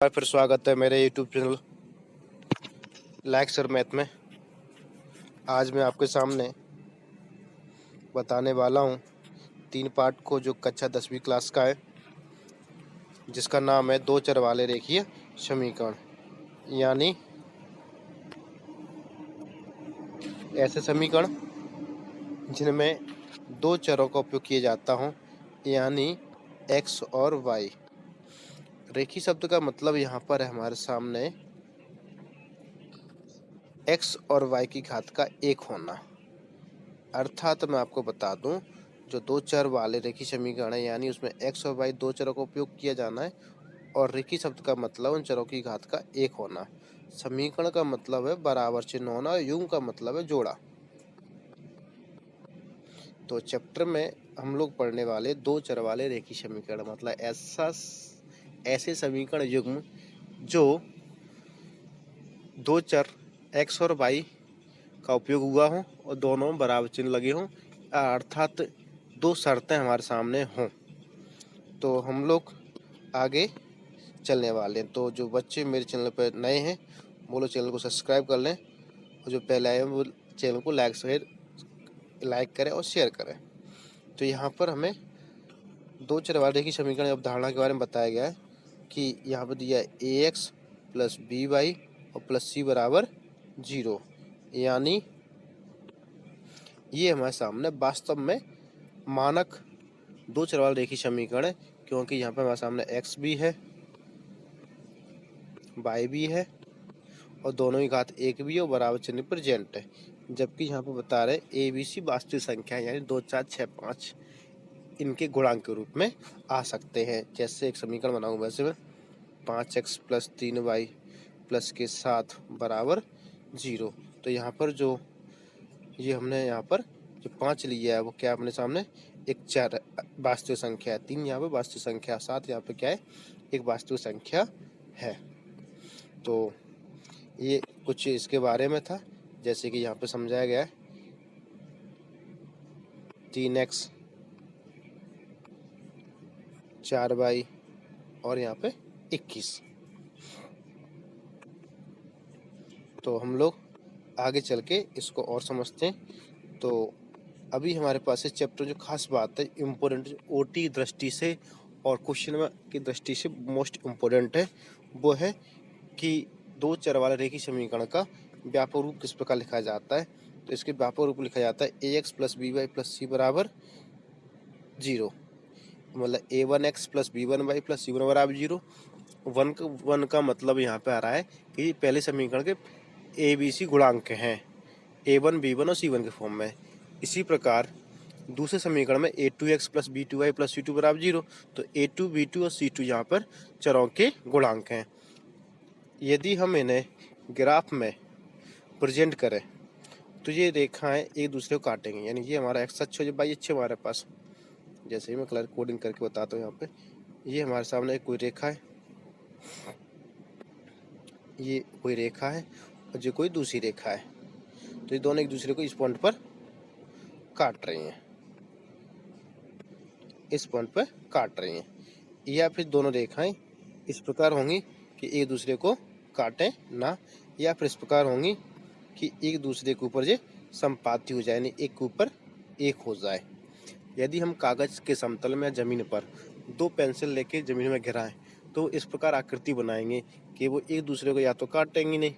फिर स्वागत है मेरे YouTube channel like sir math में। आज मैं आपके सामने बताने वाला हूँ 3 पार्ट को जो कक्षा 10वीं क्लास का है, जिसका नाम है दो चर वाले रेखीय समीकरण। यानी ऐसे समीकरण जिनमें दो चरों का उपयोग किया जाता हो, यानी x और y। रेखीय शब्द का मतलब यहाँ पर है हमारे सामने x और y की घात का एक होना। अर्थात मैं आपको बता दूं, जो दो चर वाले रेखीय समीकरण है यानी उसमें x और y दो चरों का उपयोग किया जाना है, और रेखीय शब्द का मतलब उन चरों की घात का एक होना। समीकरण का मतलब है बराबर चिन्ह होना, और युग्म का मतलब है जोड़ा। तो चैप्टर में हम लोग पढ़ने वाले दो चर वाले रेखीय समीकरण मतलब ऐसे समीकरण युग्म जो दो चर x और y का उपयोग हुआ हो और दोनों बराबर चिन्ह लगे हों, अर्थात दो शर्तें हमारे सामने हों। तो हम लोग आगे चलने वाले हैं। तो जो बच्चे मेरे चैनल पर नए हैं वो लोग चैनल को सब्सक्राइब कर लें, और जो पहले आए हैं वो चैनल को लाइक करें और शेयर करें। तो यहाँ पर हमें दो चर वाले की समीकरण अवधारणा के बारे में बताया गया है कि यहाँ पर दिया है ax प्लस बी वाई और प्लस सी बराबर 0। यानी ये हमारे सामने वास्तव में मानक दो चर वाला रेखीय समीकरण है, क्योंकि यहाँ पर हमारे सामने x भी है, y भी है और दोनों ही घात एक भी है और बराबर चिन्ह प्रेजेंट है। जबकि यहाँ पर बता रहे ए बी सी वास्तविक संख्या यानी 2 4 6 5 इनके गुणांक के रूप में आ सकते हैं। जैसे एक समीकरण बनाऊँ वैसे में 5x प्लस 3y प्लस के 7 बराबर 0। तो यहाँ पर जो ये हमने यहाँ पर जो 5 लिया है वो क्या अपने सामने एक चर वास्तविक संख्या है, 3 यहाँ पर वास्तविक संख्या, 7 यहाँ पे क्या है एक वास्तविक संख्या है। तो ये कुछ इसके बारे में था, जैसे कि यहाँ पे समझाया गया है 3x 4y और यहाँ पे 21। तो हम लोग आगे चल के इसको और समझते हैं। तो अभी हमारे पास इस चैप्टर जो खास बात है इम्पोर्टेंट ओटी दृष्टि से और क्वेश्चन की दृष्टि से मोस्ट इम्पोर्टेंट है, वो है कि दो चर वाले रेखीय समीकरण का व्यापक रूप किस प्रकार लिखा जाता है। तो इसके व्यापक रूप लिखा जाता है ax plus B Y plus C बराबर 0। मतलब a1x plus b1y plus c1 बराबर 0। वन का मतलब यहाँ पे आ रहा है कि पहले समीकरण के ए बी सी गुणांक हैं, a1 b1 और c1 के फॉर्म में। इसी प्रकार दूसरे समीकरण में a2x plus b2y plus c2 बराबर 0। तो a2 b2 और c2 यहाँ पर चरों के गुणांक हैं। यदि हम इन्हें ग्राफ में प्रेजेंट करें तो ये रेखाएं एक दूसरे को काटेंगे, यानी ये हमारा एक्स अक्ष हो जाए, वाई अक्ष हमारे पास। जैसे ही मैं कलर कोडिंग करके बताता हूँ, यहाँ पे ये हमारे सामने एक कोई रेखा है, ये कोई रेखा है और ये कोई दूसरी रेखा है। तो ये दोनों एक दूसरे को इस पॉइंट पर काट रही हैं, इस पॉइंट पर काट रही हैं। या फिर दोनों रेखाएं इस प्रकार होंगी कि एक दूसरे को काटें ना, या फिर इस प्रकार होंगी कि एक दूसरे के ऊपर ये संपाती हो जाए, यानी एक के ऊपर एक हो जाए। यदि हम कागज के समतल में या जमीन पर दो पेंसिल लेके जमीन में गिराएं तो इस प्रकार आकृति बनाएंगे कि वो एक दूसरे को या तो काटेंगी नहीं,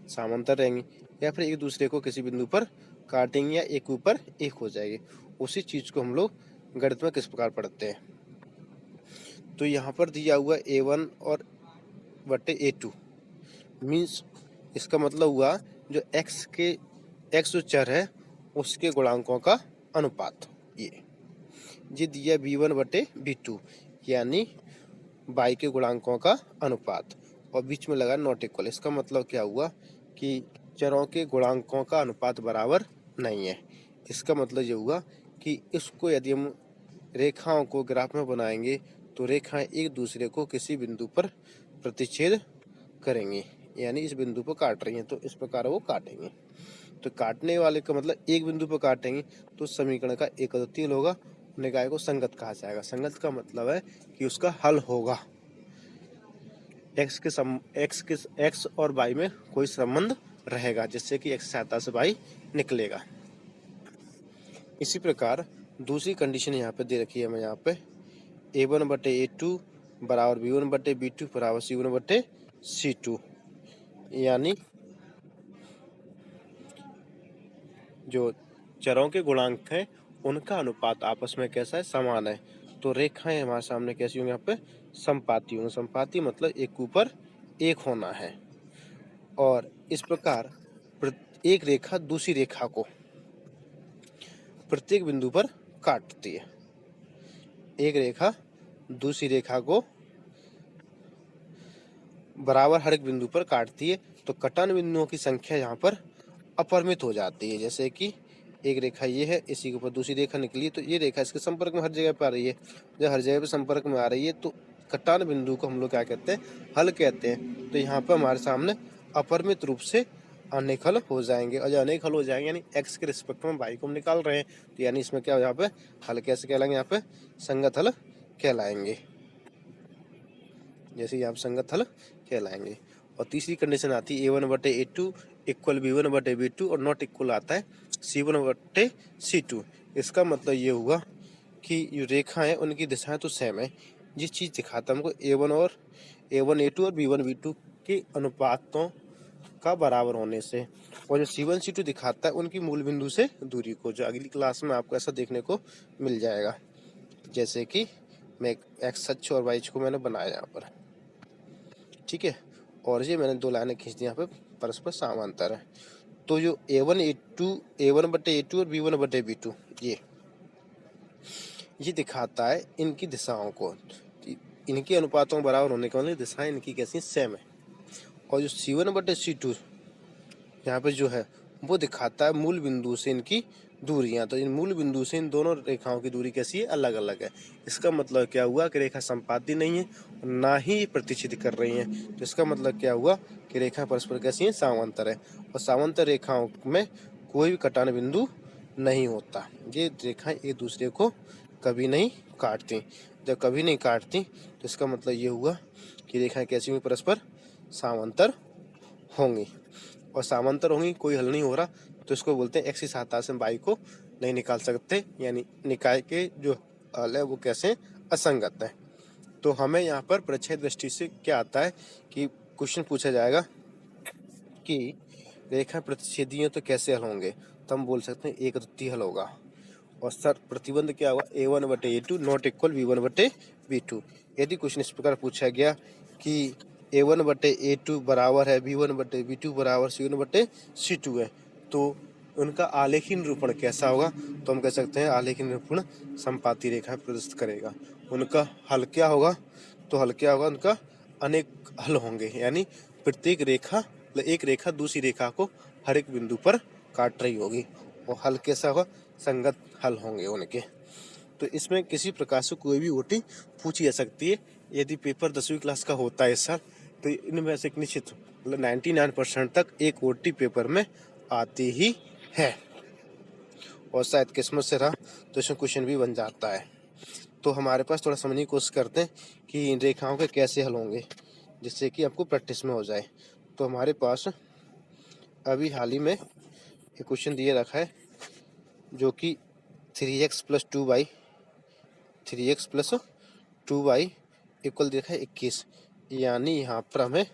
समांतर रहेंगी, या फिर एक दूसरे को किसी बिंदु पर काटेंगे या एक ऊपर एक हो जाएगी। उसी चीज को हम लोग गणित में किस प्रकार पढ़ते हैं। तो यहाँ पर दिया हुआ a1 और बटे a2 मीन्स इसका मतलब हुआ जो x जो चर है उसके गुणांकों का अनुपात। ये दिया b1 बटे b2 यानी y के गुणांकों का अनुपात, और बीच में लगा नॉट इक्वल। इसका मतलब क्या हुआ कि चरों के गुणांकों का अनुपात बराबर नहीं है। इसका मतलब ये हुआ कि इसको यदि हम रेखाओं को ग्राफ में बनाएंगे तो रेखाएं एक दूसरे को किसी बिंदु पर प्रतिच्छेद करेंगी, यानी इस बिंदु पर काट रही हैं तो इस प्रकार वो काटेंगे। तो काटने वाले का मतलब एक बिंदु पर काटेंगे तो समीकरण का एक अद्वितीय होगा, निकाय को संगत कहा जाएगा। संगत का मतलब है कि उसका हल होगा। एक्स और वाई में कोई संबंध रहेगा, जिससे कि एक्स की सहायता से वाई निकलेगा। इसी प्रकार दूसरी कंडीशन यहाँ पे दे रखी है हमें, यहाँ पे A1/A2 बराबर B1/B2 बराबर C1/C2, यानी जो चरों के गुणांक हैं उनका अनुपात आपस में कैसा है, समान है। तो रेखाएं हमारे सामने कैसी होंगी, यहाँ पे समपाती होंगी। समपाती मतलब एक के ऊपर एक होना है। और इस प्रकार एक रेखा दूसरी रेखा को प्रत्येक बिंदु पर काटती है। एक रेखा दूसरी रेखा को बराबर हर एक बिंदु पर काटती है, तो कटान बिंदुओं की संख्या यहाँ पर अपरिमित हो जाती है। जैसे कि एक रेखा ये है, इसी के ऊपर दूसरी रेखा निकली, तो ये रेखा इसके संपर्क में हर जगह पे आ रही है। जब हर जगह पे संपर्क में आ रही है तो कटान बिंदु को हम लोग क्या कहते हैं, हल कहते हैं। तो यहाँ पर हमारे सामने अपरिमित रूप से अनेक हल हो जाएंगे, और जब अनेक हल हो जाएंगे यानी एक्स के रिस्पेक्ट में वाई को हम निकाल रहे हैं, तो यानी इसमें क्या हो, यहाँ पे हल कैसे कहलाएंगे, यहाँ पे संगत हल कहलाएंगे। जैसे यहाँ पे संगत हल कहलाएंगे। और तीसरी कंडीशन आती है A1/A2 इक्वल B1/B2 और नॉट इक्वल आता है C1/C2। इसका मतलब ये हुआ कि जो रेखा है उनकी दिशाएं तो सेम है। जिस चीज़ दिखाता है हमको A1A2 और B1B2 के अनुपातों का बराबर होने से, और जो C1C2 दिखाता है उनकी मूल बिंदु से दूरी को, जो अगली क्लास में आपको ऐसा देखने को मिल जाएगा। जैसे कि मैं एक्स अक्ष और वाई अक्ष को मैंने बनाया यहाँ पर, ठीक है, और ये मैंने दो लाइनें खींच दी यहाँ पे परस्पर समांतर है। तो जो A1/A2 और B1/B2 ये दिखाता है इनकी दिशाओं को, इनके अनुपातों बराबर होने के मतलब दिशाएं इनकी कैसी सेम है। और जो C1/C2 यहाँ पे जो है वो दिखाता है मूल बिंदु से इनकी दूरियां। तो इन मूल बिंदु से इन दोनों रेखाओं की दूरी कैसी है, अलग अलग है। इसका मतलब क्या हुआ कि रेखा संपाती नहीं है, ना ही प्रतिच्छेद कर रही हैं। तो इसका मतलब क्या हुआ कि रेखा परस्पर कैसी है, समांतर है। और समांतर रेखाओं में कोई भी कटान बिंदु नहीं होता। ये रेखाएं एक दूसरे को कभी नहीं काटती। जब कभी नहीं काटती तो इसका मतलब ये हुआ कि रेखाएं कैसी होंगी, परस्पर समांतर होंगी। और समांतर होंगी, कोई हल नहीं हो रहा, तो इसको बोलते हैं एक्स की सहायता से वाई को नहीं निकाल सकते, यानी निकाय के जो हल है वो कैसे असंगत है। तो हमें यहाँ पर परिचय दृष्टि से क्या आता है कि क्वेश्चन पूछा जाएगा कि रेखा प्रतिच्छेदी तो कैसे हल होंगे, तो हम बोल सकते हैं एक द्वितीय हल होगा। और सर प्रतिबंध क्या हुआ, A1/A2 नॉट इक्वल B1/B2। यदि क्वेश्चन इस प्रकार पूछा गया कि A1/A2 बराबर है B1/B2 बराबर C1/C2 है, तो उनका आलेखी निरूपण कैसा होगा, तो हम कह सकते हैं आलेखी निरूपण समपाती रेखा प्रदर्शित करेगा। उनका हल क्या होगा, तो हल क्या होगा, उनका अनेक हल होंगे, यानी प्रत्येक रेखा एक रेखा दूसरी रेखा को हर एक बिंदु पर काट रही होगी, और हल कैसा होगा, संगत हल होंगे उनके। तो इसमें किसी प्रकार से कोई भी ओटी पूछी जा सकती है। यदि पेपर 10वीं क्लास का होता है इस साल, तो इनमें से एक निश्चित मतलब 99% तक एक ओटी पेपर में आती ही है। और शायद किस्मत से रहा तो इसमें क्वेश्चन भी बन जाता है। तो हमारे पास थोड़ा समझने की कोशिश करते हैं कि इन रेखाओं के कैसे हल होंगे, जिससे कि आपको प्रैक्टिस में हो जाए। तो हमारे पास अभी हाल ही में एक क्वेश्चन दिए रखा है, जो कि 3x + 2y इक्वल देखा है 21। यानी यहाँ पर हमें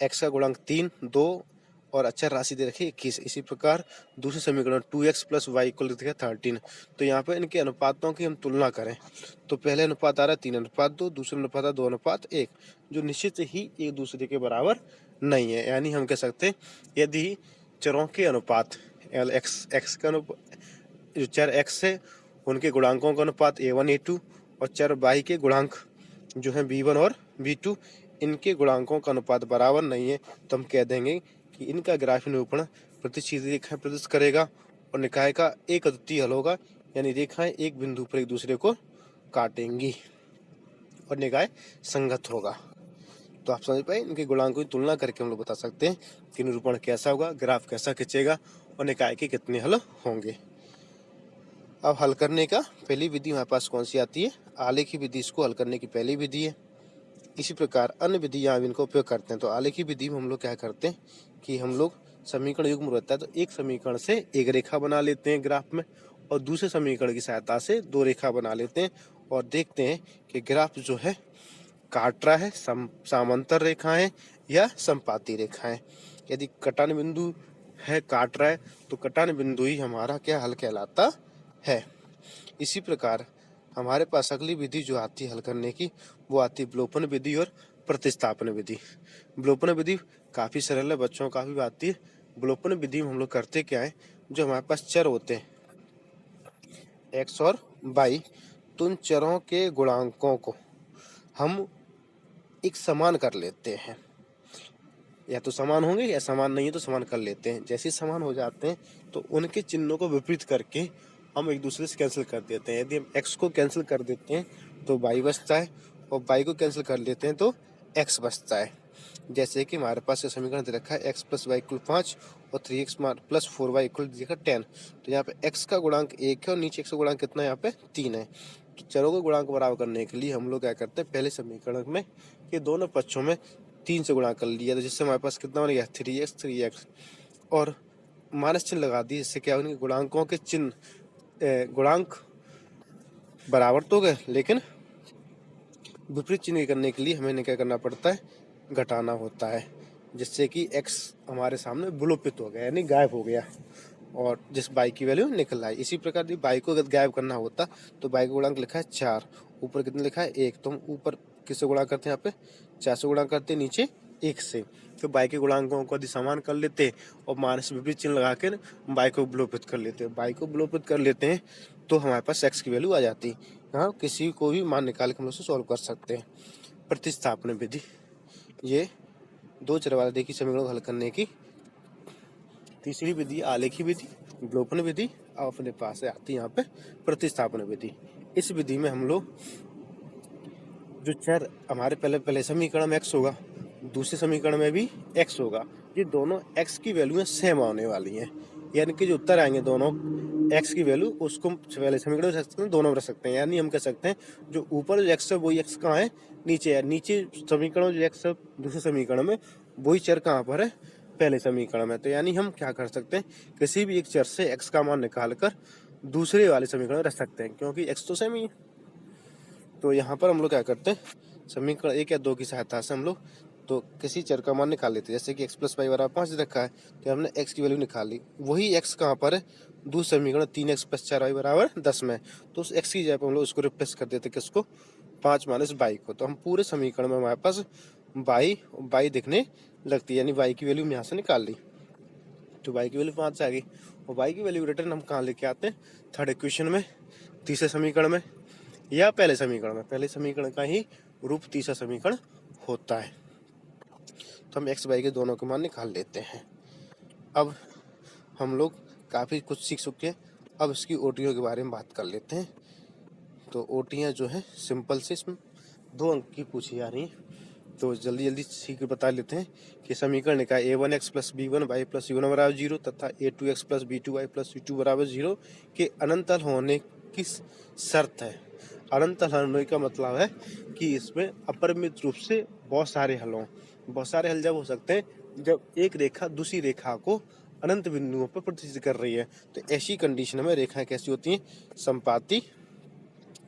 x का गुणांक 3, 2 और अचर राशि दे रखी है 21। इसी प्रकार दूसरे समीकरण 2x + y इक्वल देखा 13। तो यहाँ पर इनके अनुपातों की हम तुलना करें तो पहले अनुपात आ रहा है 3:2, दूसरा अनुपात आ 2:1, जो निश्चित ही एक दूसरे के बराबर नहीं है। यानी हम कह सकते हैं यदि चरों के अनुपात x का जो चर x है उनके गुणांकों का अनुपात A1 A2 और चर y के गुणांक जो है B1 और B2, इनके गुणांकों का अनुपात बराबर नहीं है, तो हम कह देंगे कि इनका ग्राफीय निरूपण प्रतिच्छेदी रेखाएं प्रदर्शित करेगा और निकाय का एक अद्वितीय हल होगा। यानी रेखाएं एक बिंदु पर एक दूसरे को काटेंगी और निकाय संगत होगा। तो आप समझ पाए, इनके गुणांकों की तुलना करके हम लोग बता सकते हैं कि निरूपण कैसा होगा, ग्राफ कैसा खिंचेगा और निकाय के कितने हल होंगे। अब हल करने का पहली विधि हमारे पास कौन सी आती है, आलेखी विधि। इसको हल करने की पहली विधि है। इसी प्रकार अन्य विधियां भी इनका उपयोग करते हैं। तो आलेखी विधि में हम लोग क्या करते हैं कि हम लोग समीकरण युग्म रहता है तो एक समीकरण से एक रेखा बना लेते हैं ग्राफ में, और दूसरे समीकरण की सहायता से दो रेखा बना लेते हैं और देखते हैं कि ग्राफ जो है काट रहा है, समांतर रेखाएं या संपाती रेखाएं। यदि कटान बिंदु है काट रहा है तो कटान बिंदु ही हमारा क्या हल कहलाता है। इसी प्रकार हमारे पास अगली विधि जो आती है हल करने की, वो आती है विलोपन विधि और प्रतिस्थापन विधि। विलोपन विधि काफी सरल है, बच्चों काफी आती है। विलोपन विधि में हम लोग करते क्या है, जो हमारे पास चर होते हैं x और y, तो उन चरों के गुणांकों को हम एक समान कर लेते हैं, या तो समान होंगे या समान नहीं है तो समान कर लेते हैं। जैसे समान हो जाते हैं तो उनके चिन्हों को विपरीत करके हम एक दूसरे से कैंसिल कर देते हैं। यदि हम x को कैंसिल कर देते हैं तो y बचता है, और y को कैंसिल कर लेते हैं तो x बचता है। जैसे कि हमारे पास ये समीकरण दे रखा है x + y = 5 और 3x + 4y = 10। तो यहाँ पे x का गुणांक 1 है और नीचे x का गुणांक कितना है, यहाँ पे 3 है। तो चरों को गुणांक बराबर करने के लिए हम लोग क्या करते हैं, पहले समीकरण में ये दोनों पक्षों में 3 से गुणा कर लिया, तो जिससे हमारे पास कितना बन गया 3x, और माइनस चिन्ह लगा दी, जिससे क्या होंगे गुणांकों के चिन्ह गुणांक बराबर तो गए, लेकिन विपरीत चिन्ह करने के लिए हमें क्या करना पड़ता है, घटाना होता है, जिससे कि x हमारे सामने विलोपित हो गया यानी गायब हो गया, और जिस y की वैल्यू निकल आई। इसी प्रकार यदि y को अगर गायब करना होता तो y का गुणांक लिखा है 4, ऊपर कितना लिखा है 1, तो हम ऊपर किससे गुणा करते हैं, यहाँ पे 4 से गुणा करते हैं, नीचे 1 से। तो y के गुणांकों को यदि समान कर लेते और माइनस विपरीत चिन्ह लगा कर y को विलोपित कर लेते, y को विलोपित कर लेते हैं तो हमारे पास x की वैल्यू आ जाती। हाँ, किसी को भी मान निकाल के हम लोग सॉल्व कर सकते हैं। प्रतिस्थापन विधि, ये दो चर वाले देखिए समीकरण को हल करने की तीसरी विधि आलेखी विधि, विलोपन विधि, और अपने पास आती है यहाँ पे प्रतिस्थापन विधि। इस विधि में हम लोग जो चर हमारे पहले समीकरण में x होगा, दूसरे समीकरण में भी x होगा, ये दोनों x की वैल्यू सेम आने वाली हैं, यानी कि जो उत्तर आएंगे दोनों x की वैल्यू उसको पहले समीकरण में रख सकते हैं, दोनों में रख सकते हैं। यानी हम कह सकते हैं जो ऊपर जो x है वही x कहाँ है, नीचे है। नीचे समीकरण जो x है दूसरे समीकरण में, वही चर कहाँ पर है, पहले समीकरण में। तो यानी हम क्या कर सकते हैं, किसी भी एक चर से x का मान निकाल कर दूसरे वाले समीकरण में रख सकते हैं, क्योंकि x तो सेम ही है। तो यहाँ पर हम लोग क्या करते हैं, समीकरण 1 या 2 की सहायता से हम लोग तो किसी चर का मान निकाल लेते हैं। जैसे कि x + y = 5 रखा है तो हमने x की वैल्यू निकाल ली, वही x कहाँ पर है, दूसरे समीकरण 3x + 4y = 10 में। तो उस x की जगह पर हम लोग उसको रिप्लेस कर देते किसको, 5 - y को। तो हम पूरे समीकरण में हमारे पास y दिखने लगती है, यानी y की वैल्यू हम यहाँ से निकाल ली, तो y की वैल्यू 5 आ गई। और y की वैल्यू रिटर्न हम कहाँ लेके आते हैं, थर्ड इक्वेशन में, तीसरे समीकरण में या पहले समीकरण में। पहले समीकरण का ही रूप तीसरा समीकरण होता है। तो हम x y के दोनों के मान निकाल लेते हैं। अब हम लोग काफ़ी कुछ सीख चुके हैं, अब इसकी ओटियों के बारे में बात कर लेते हैं। तो ओटियाँ जो है सिंपल से इसमें 2 अंक की पूछी जा रही हैं, तो जल्दी जल्दी सीख के बता लेते हैं कि समीकरण का a1x + b1y + c1 = 0 तथा a2x + b2y + c2 = 0 के अनंत होने की शर्त है। अनंत हल होने का मतलब है कि इसमें अपरिमित रूप से बहुत सारे हल हों। बहुत सारे हल जब हो सकते हैं जब एक रेखा दूसरी रेखा को अनंत बिंदुओं पर प्रतिष्ठित कर रही है। तो ऐसी कंडीशन में रेखाएं कैसी होती हैं, संपाती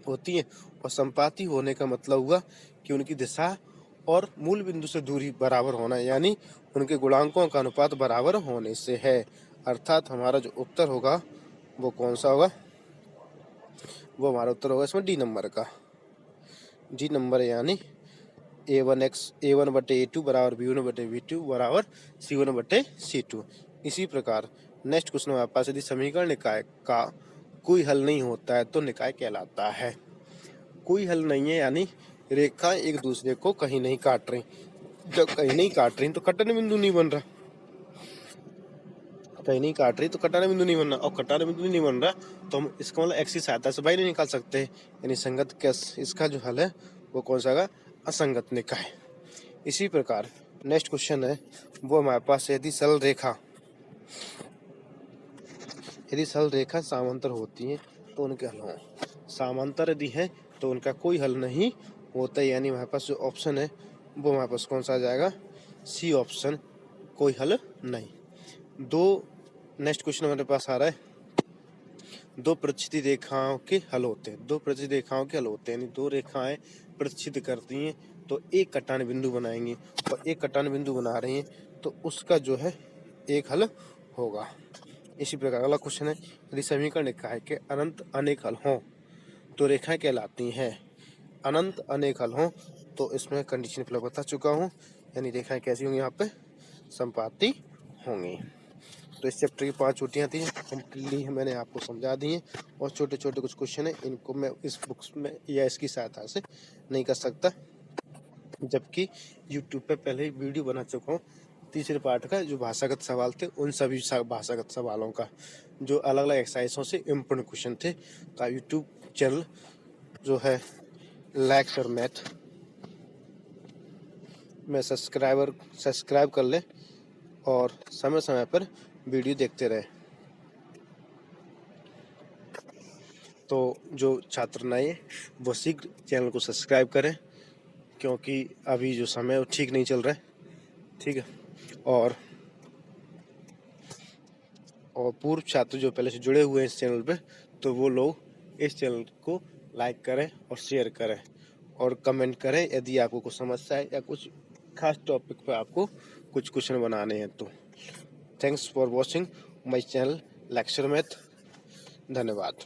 होती हैं। और संपाती होने का मतलब हुआ कि उनकी दिशा और मूल बिंदु से दूरी बराबर होना, यानी उनके गुणांकों का अनुपात बराबर होने से है। अर्थात हमारा जो उत्तर होगा वो कौन सा होगा, वो हमारा उत्तर होगा इसमें डी नंबर का। डी नंबर यानी a1/a2 = b1/b2 = c1/c2। इसी प्रकार नेक्स्ट क्वेश्चन हमारे पास, यदि समीकरण निकाय का कोई हल नहीं होता है तो निकाय कहलाता है। कोई हल नहीं है यानी रेखा एक दूसरे को कहीं नहीं काट रही। जब कहीं नहीं काट रही तो कटन बिंदु नहीं बन रहा, कहीं नहीं काट रही तो कटाने बिंदु नहीं बन रहा, और कटाने बिंदु नहीं बन रहा तो हम इसका मतलब x की सहायता से y नहीं निकाल सकते, यानी संगत इसका जो हल है वो कौन सा होगा, असंगत निकाय। इसी प्रकार नेक्स्ट क्वेश्चन है वो हमारे पास, यदि सरल रेखा समांतर होती है तो उनके हल हों। समांतर यदि है तो उनका कोई हल नहीं होता है, यानी हमारे पास जो ऑप्शन है वो हमारे पास कौन सा आ जाएगा, सी ऑप्शन, कोई हल नहीं। नेक्स्ट क्वेश्चन हमारे पास आ रहा है, दो प्रच्छिद रेखाओं के हल होते हैं। दो प्रच्छिद रेखाओं के हल होते हैं, यानी दो रेखाएं प्रच्छिद करती हैं तो एक कटान बिंदु बनाएंगी, और एक कटान बिंदु बना रही हैं तो उसका जो है एक हल होगा। इसी प्रकार अगला क्वेश्चन है, यदि समीकरण लिखा है कि अनंत अनेक हल हों तो रेखाएं कहलाती हैं। अनंत अनेक हल हों तो इसमें कंडीशन फिलअप बता चुका हूँ, यानी रेखाएं कैसी होंगी, यहाँ पे संपाती होंगी। तो इस चैप्टर की 5 छुट्टियाँ थी, कम्प्लीटली मैंने आपको समझा दी हैं, और छोटे छोटे कुछ क्वेश्चन हैं, इनको मैं इस बुक्स में या इसकी सहायता से नहीं कर सकता, जबकि यूट्यूब पे पहले ही वीडियो बना चुका हूँ तीसरे पार्ट का, जो भाषागत सवाल थे उन सभी भाषागत सवालों का, जो अलग अलग एक्सरसाइजों से इम्पोर्टेंट क्वेश्चन थे। तो यूट्यूब चैनल जो है लैक्स और मैथ में सब्सक्राइब कर ले और समय समय पर वीडियो देखते रहे। तो जो छात्र नए वो शीघ्र चैनल को सब्सक्राइब करें, क्योंकि अभी जो समय है वो ठीक नहीं चल रहा है, ठीक है। और पूर्व छात्र जो पहले से जुड़े हुए हैं इस चैनल पे, तो वो लोग इस चैनल को लाइक करें और शेयर करें और कमेंट करें यदि आपको कुछ समस्या है या कुछ खास टॉपिक पे आपको कुछ क्वेश्चन बनाने हैं तो। Thanks for watching my channel lecture math. धन्यवाद।